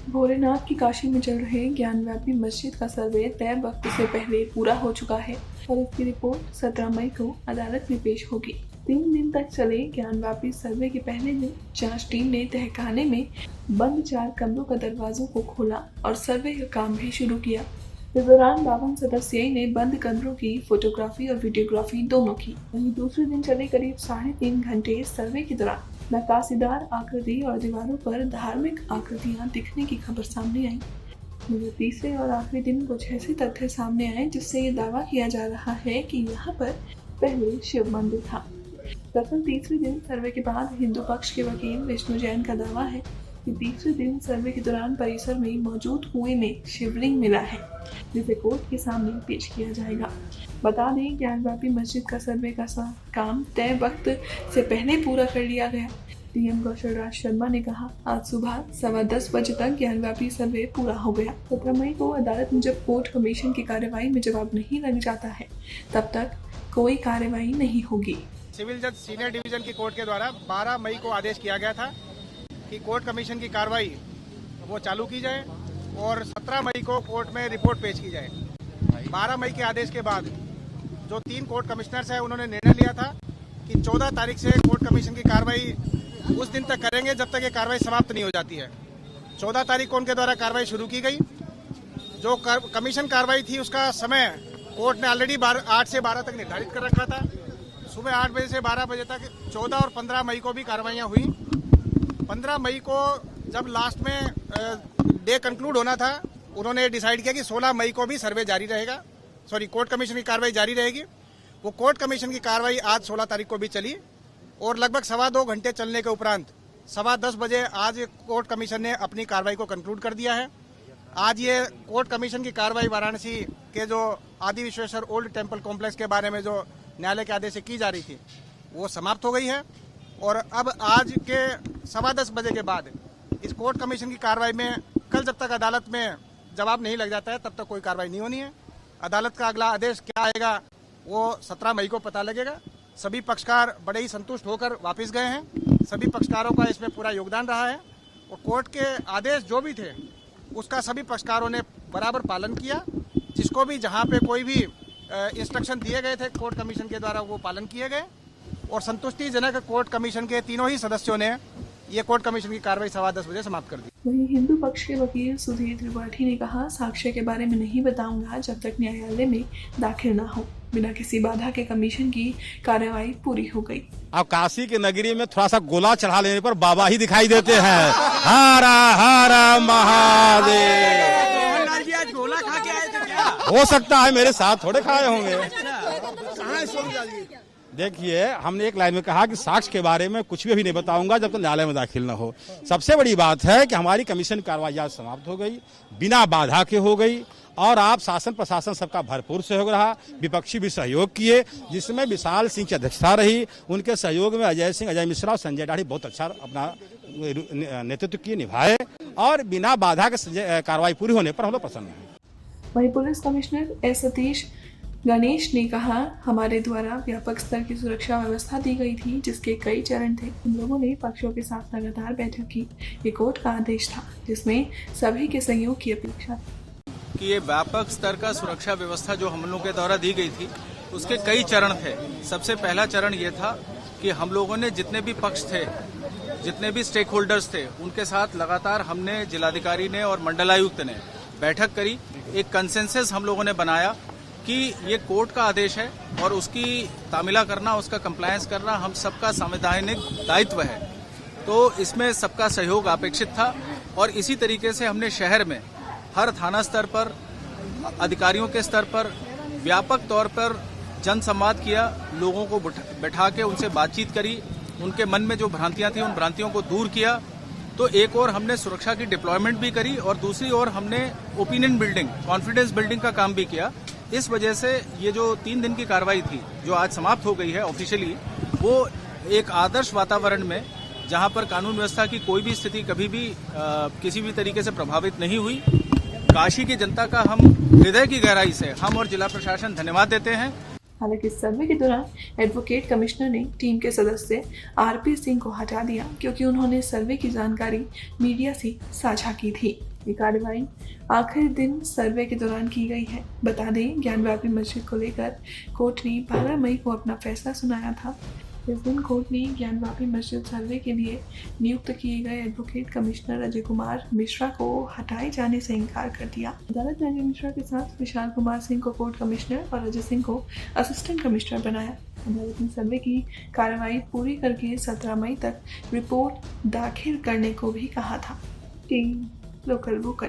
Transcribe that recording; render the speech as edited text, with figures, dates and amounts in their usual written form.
भोलेनाथ की काशी में चल रहे ज्ञानव्यापी मस्जिद का सर्वे तय वक्त से पहले पूरा हो चुका है और इसकी रिपोर्ट 17 मई को अदालत में पेश होगी। 3 दिन तक चले ज्ञानव्यापी सर्वे के पहले दिन जांच टीम ने तहखाने में बंद 4 कमरों का दरवाजों को खोला और सर्वे का काम भी शुरू किया। इस दौरान 52 सदस्यों ने बंद कमरों की फोटोग्राफी और वीडियोग्राफी दोनों की। वहीं दूसरे दिन चले करीब 3.5 घंटे सर्वे के दौरान नक्काशीदार आकृति और दीवारों पर धार्मिक आकृतियां दिखने की खबर सामने आई। मगर तीसरे और आखिरी दिन कुछ ऐसे तथ्य सामने आए जिससे ये दावा किया जा रहा है कि यहाँ पर पहले शिव मंदिर था। दरअसल तीसरे दिन सर्वे के बाद हिंदू पक्ष के वकील विष्णु जैन का दावा है कि तीसरे दिन सर्वे के दौरान परिसर में मौजूद कुएं में शिवलिंग मिला है, जिसे कोर्ट के सामने पेश किया जाएगा। बता दें, ज्ञानव्यापी मस्जिद का सर्वे का काम तय वक्त से पहले पूरा कर लिया गया। डीएम कौशल राज शर्मा ने कहा, आज सुबह 10:15 बजे तक ज्ञानव्यापी सर्वे पूरा हो गया। 17 मई को अदालत में जब कोर्ट कमीशन की कार्यवाही में जवाब नहीं लग जाता है, तब तक कोई कार्यवाही नहीं होगी। सिविल जज सीनियर डिवीजन की कोर्ट के द्वारा 12 मई को आदेश किया गया था कि कोर्ट कमीशन की कार्रवाई वो चालू की जाए और 17 मई को कोर्ट में रिपोर्ट पेश की जाए। 12 मई के आदेश के बाद जो 3 कोर्ट कमिश्नर्स हैं उन्होंने निर्णय लिया था कि 14 तारीख से कोर्ट कमीशन की कार्रवाई उस दिन तक करेंगे जब तक ये कार्रवाई समाप्त नहीं हो जाती है। 14 तारीख को उनके द्वारा कार्रवाई शुरू की गई। जो कमीशन कार्रवाई थी उसका समय कोर्ट ने ऑलरेडी 8 से 12 तक निर्धारित कर रखा था। सुबह 8 बजे से 12 बजे तक 14 और 15 मई को भी कार्रवाइयाँ हुई। 15 मई को जब लास्ट में डे कंक्लूड होना था, उन्होंने डिसाइड किया कि 16 मई को भी सर्वे जारी रहेगा, कोर्ट कमीशन की कार्रवाई जारी रहेगी। वो कोर्ट कमीशन की कार्रवाई आज 16 तारीख को भी चली और लगभग 2.25 घंटे चलने के उपरांत 10:15 बजे आज कोर्ट कमीशन ने अपनी कार्रवाई को कंक्लूड कर दिया है। आज ये कोर्ट कमीशन की कार्रवाई वाराणसी के जो आदि विश्वेश्वर ओल्ड टेम्पल कॉम्प्लेक्स के बारे में जो न्यायालय के आदेश से की जा रही थी वो समाप्त हो गई है और अब आज के 10:15 बजे के बाद इस कोर्ट कमीशन की कार्रवाई में कल जब तक अदालत में जवाब नहीं लग जाता है तब तक कोई कार्रवाई नहीं होनी है। अदालत का अगला आदेश क्या आएगा वो 17 मई को पता लगेगा। सभी पक्षकार बड़े ही संतुष्ट होकर वापस गए हैं। सभी पक्षकारों का इसमें पूरा योगदान रहा है और कोर्ट के आदेश जो भी थे उसका सभी पक्षकारों ने बराबर पालन किया। जिसको भी जहाँ पे कोई भी इंस्ट्रक्शन दिए गए थे कोर्ट कमीशन के द्वारा वो पालन किए गए और संतुष्टिजनक कोर्ट कमीशन के तीनों ही सदस्यों ने ये कोर्ट कमीशन की कार्रवाई 10:15 बजे समाप्त कर दी। वहीं हिंदू पक्ष के वकील सुधीर त्रिपाठी ने कहा, साक्ष्य के बारे में नहीं बताऊंगा जब तक न्यायालय में दाखिल न हो। बिना किसी बाधा के कमीशन की कार्यवाही पूरी हो गई। अब काशी के नगरी में थोड़ा सा गोला चढ़ा लेने पर बाबा ही दिखाई देते हैं। हर हर महादेव। गोला खा के आए थे क्या? हो सकता है मेरे साथ थोड़े खाए होंगे। देखिए, हमने एक लाइन में कहा कि साक्ष्य के बारे में कुछ भी अभी नहीं बताऊंगा जब तक न्यायालय में दाखिल न हो। सबसे बड़ी बात है कि हमारी कमीशन कार्रवाई आज समाप्त हो गई, बिना बाधा के हो गई और आप शासन प्रशासन सबका भरपूर सहयोग रहा। विपक्षी भी सहयोग किए, जिसमें विशाल सिंह की अध्यक्षता रही। उनके सहयोग में अजय सिंह, अजय मिश्रा और संजय दाढ़ी बहुत अच्छा अपना नेतृत्व किए, निभाए और बिना बाधा के कार्रवाई पूरी होने पर हम लोग प्रसन्न हैं। वहीं police commissioner S Satish Ganesh ने कहा, हमारे द्वारा व्यापक स्तर की सुरक्षा व्यवस्था दी गई थी जिसके कई चरण थे। हम लोगों ने पक्षों के साथ लगातार बैठक की। ये कोर्ट का आदेश था जिसमें सभी के सहयोग की अपेक्षा थी कि ये व्यापक स्तर का सुरक्षा व्यवस्था जो हम लोगों के द्वारा दी गई थी उसके कई चरण थे। सबसे पहला चरण ये था कि हम लोगों ने जितने भी पक्ष थे, जितने भी स्टेक होल्डर्स थे, उनके साथ लगातार हमने जिलाधिकारी ने और मंडलायुक्त ने बैठक करी। एक कंसेंसस हम लोगों ने बनाया कि ये कोर्ट का आदेश है और उसकी तामीला करना, उसका कंप्लायंस करना हम सबका संवैधानिक दायित्व है। तो इसमें सबका सहयोग अपेक्षित था और इसी तरीके से हमने शहर में हर थाना स्तर पर, अधिकारियों के स्तर पर व्यापक तौर पर जन संवाद किया। लोगों को बैठा के उनसे बातचीत करी, उनके मन में जो भ्रांतियां थी उन भ्रांतियों को दूर किया। तो एक और हमने सुरक्षा की डिप्लॉयमेंट भी करी और दूसरी ओर हमने ओपिनियन बिल्डिंग, कॉन्फिडेंस बिल्डिंग का काम भी किया। इस वजह से ये जो 3 दिन की कार्रवाई थी जो आज समाप्त हो गई है ऑफिशियली, वो एक आदर्श वातावरण में, जहां पर कानून व्यवस्था की कोई भी स्थिति कभी भी किसी भी तरीके से प्रभावित नहीं हुई। काशी की जनता का हम हृदय की गहराई से हम और जिला प्रशासन धन्यवाद देते हैं। हालांकि सर्वे के दौरान एडवोकेट कमिश्नर ने टीम के सदस्य आरपी सिंह को हटा दिया क्योंकि उन्होंने सर्वे की जानकारी मीडिया से साझा की थी। ये कार्रवाई आखिरी दिन सर्वे के दौरान की गई है। बता दें, ज्ञानव्यापी मस्जिद को लेकर कोर्ट ने 12 मई को अपना फैसला सुनाया था। इस दिन कोर्ट ने ज्ञानव्यापी मस्जिद सर्वे के लिए नियुक्त किए गए एडवोकेट कमिश्नर अजय कुमार मिश्रा को हटाए जाने से इनकार कर दिया। अदालत ने अजय मिश्रा के साथ विशाल कुमार सिंह को कोर्ट कमिश्नर और अजय सिंह को असिस्टेंट कमिश्नर बनाया। अदालत ने सर्वे की कार्रवाई पूरी करके 17 मई तक रिपोर्ट दाखिल करने को भी कहा था। Team local vocal.